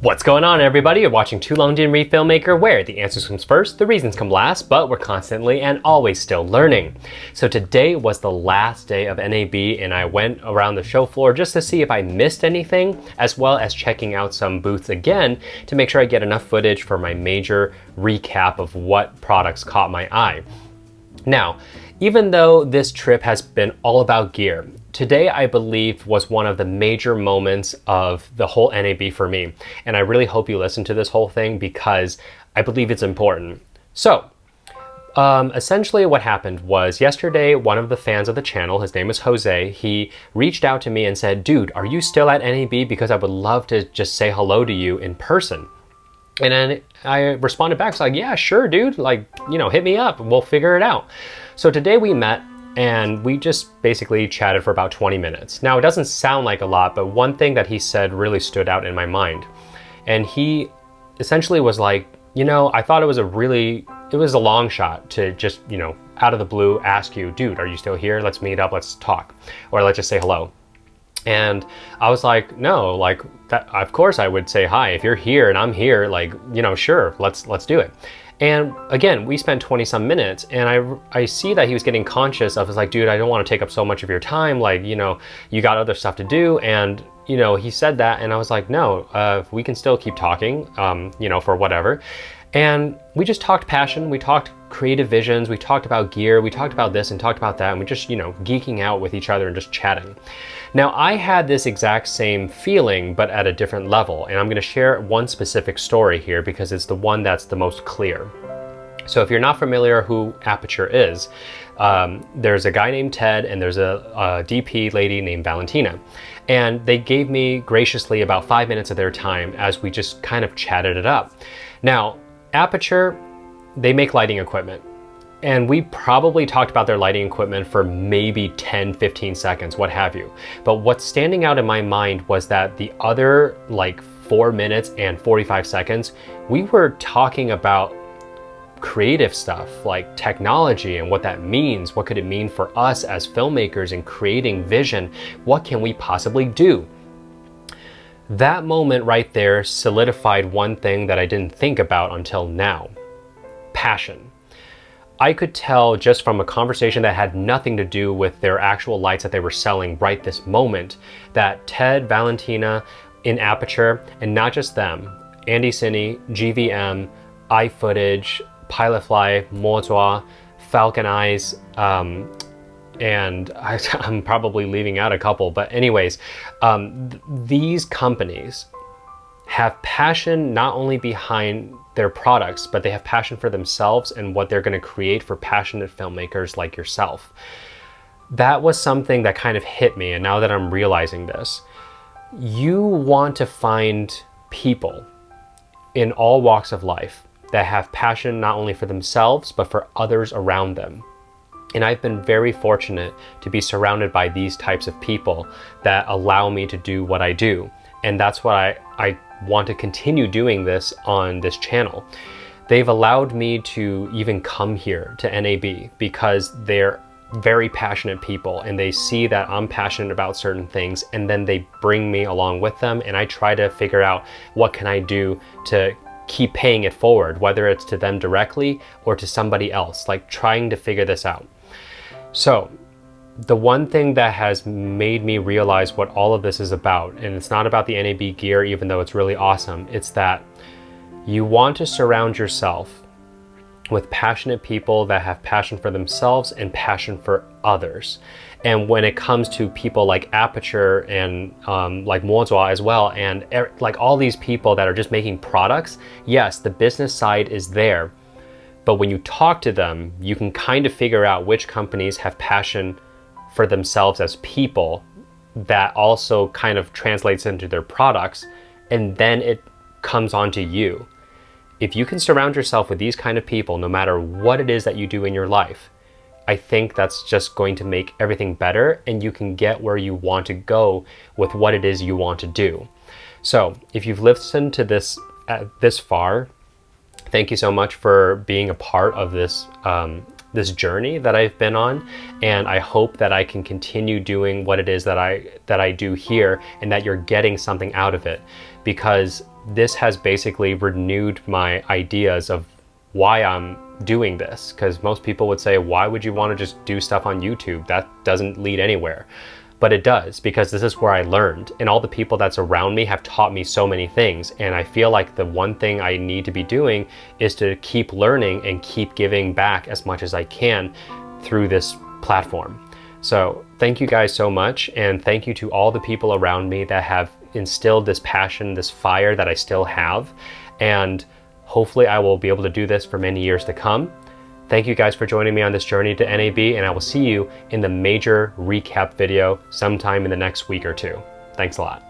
What's going on, everybody? You're watching Too Long Didn't Read Filmmaker, where the answers comes first, the reasons come last, but we're constantly and always still learning. So today was the last day of NAB, and I went around the show floor just to see if I missed anything, as well as checking out some booths again to make sure I get enough footage for my major recap of what products caught my eye. Now, even though this trip has been all about gear, today I believe was one of the major moments of the whole NAB for me. And I really hope you listen to this whole thing because I believe it's important. So, essentially what happened was yesterday, one of the fans of the channel, his name is Jose, he reached out to me and said, "Dude, are you still at NAB? Because I would love to just say hello to you in person." And then I responded back, so like, yeah, sure, dude, like, hit me up, we'll figure it out. So today we met and we just basically chatted for about 20 minutes. Now, it doesn't sound like a lot, but one thing that he said really stood out in my mind. And he essentially was like, I thought it was a long shot to just, out of the blue ask you, "Dude, are you still here? Let's meet up, let's talk, or let's just say hello." And I was like, no, like that, of course I would say hi. If you're here and I'm here, like, sure, let's do it. And again, we spent 20 some minutes, and I see that he was getting conscious of, like, dude, I don't want to take up so much of your time. Like, you got other stuff to do. And, he said that, and I was like, no, we can still keep talking, for whatever. And we just talked passion, we talked creative visions, we talked about gear, we talked about this and talked about that, and we just, geeking out with each other and just chatting. Now, I had this exact same feeling, but at a different level, and I'm gonna share one specific story here because it's the one that's the most clear. So if you're not familiar who Aputure is, there's a guy named Ted and there's a DP lady named Valentina. And they gave me graciously about 5 minutes of their time as we just kind of chatted it up. Now, Aputure, they make lighting equipment. And we probably talked about their lighting equipment for maybe 10, 15 seconds, what have you. But what's standing out in my mind was that the other 4 minutes and 45 seconds, we were talking about creative stuff like technology and what that means. What could it mean for us as filmmakers in creating vision? What can we possibly do? That moment right there solidified one thing that I didn't think about until now: passion. I could tell just from a conversation that had nothing to do with their actual lights that they were selling right this moment that Ted, Valentina in Aputure, and not just them, Andy Cine, GVM, iFootage, Pilotfly, Mozua, Falcon Eyes, and I'm probably leaving out a couple, but anyways, these companies have passion not only behind their products, but they have passion for themselves and what they're going to create for passionate filmmakers like yourself. That was something that kind of hit me, and now that I'm realizing this, you want to find people in all walks of life that have passion not only for themselves, but for others around them. And I've been very fortunate to be surrounded by these types of people that allow me to do what I do. And that's why I want to continue doing this on this channel. They've allowed me to even come here to NAB because they're very passionate people and they see that I'm passionate about certain things, and then they bring me along with them, and I try to figure out what can I do to keep paying it forward, whether it's to them directly or to somebody else, like trying to figure this out. So the one thing that has made me realize what all of this is about, and it's not about the NAB gear, even though it's really awesome, it's that you want to surround yourself with passionate people that have passion for themselves and passion for others. And when it comes to people like Aputure and like Mozua as well, and like all these people that are just making products, yes, the business side is there. But when you talk to them, you can kind of figure out which companies have passion for themselves as people that also kind of translates into their products, and then it comes onto you. If you can surround yourself with these kind of people, no matter what it is that you do in your life, I think that's just going to make everything better, and you can get where you want to go with what it is you want to do. So if you've listened to this this far, thank you so much for being a part of this this journey that I've been on, and I hope that I can continue doing what it is that I do here, and that you're getting something out of it, because this has basically renewed my ideas of why I'm doing this, because most people would say, why would you want to just do stuff on YouTube? That doesn't lead anywhere. But it does, because this is where I learned, and all the people that's around me have taught me so many things, and I feel like the one thing I need to be doing is to keep learning and keep giving back as much as I can through this platform. So thank you guys so much, and thank you to all the people around me that have instilled this passion, this fire that I still have, and hopefully I will be able to do this for many years to come. Thank you guys for joining me on this journey to NAB, and I will see you in the major recap video sometime in the next week or two. Thanks a lot.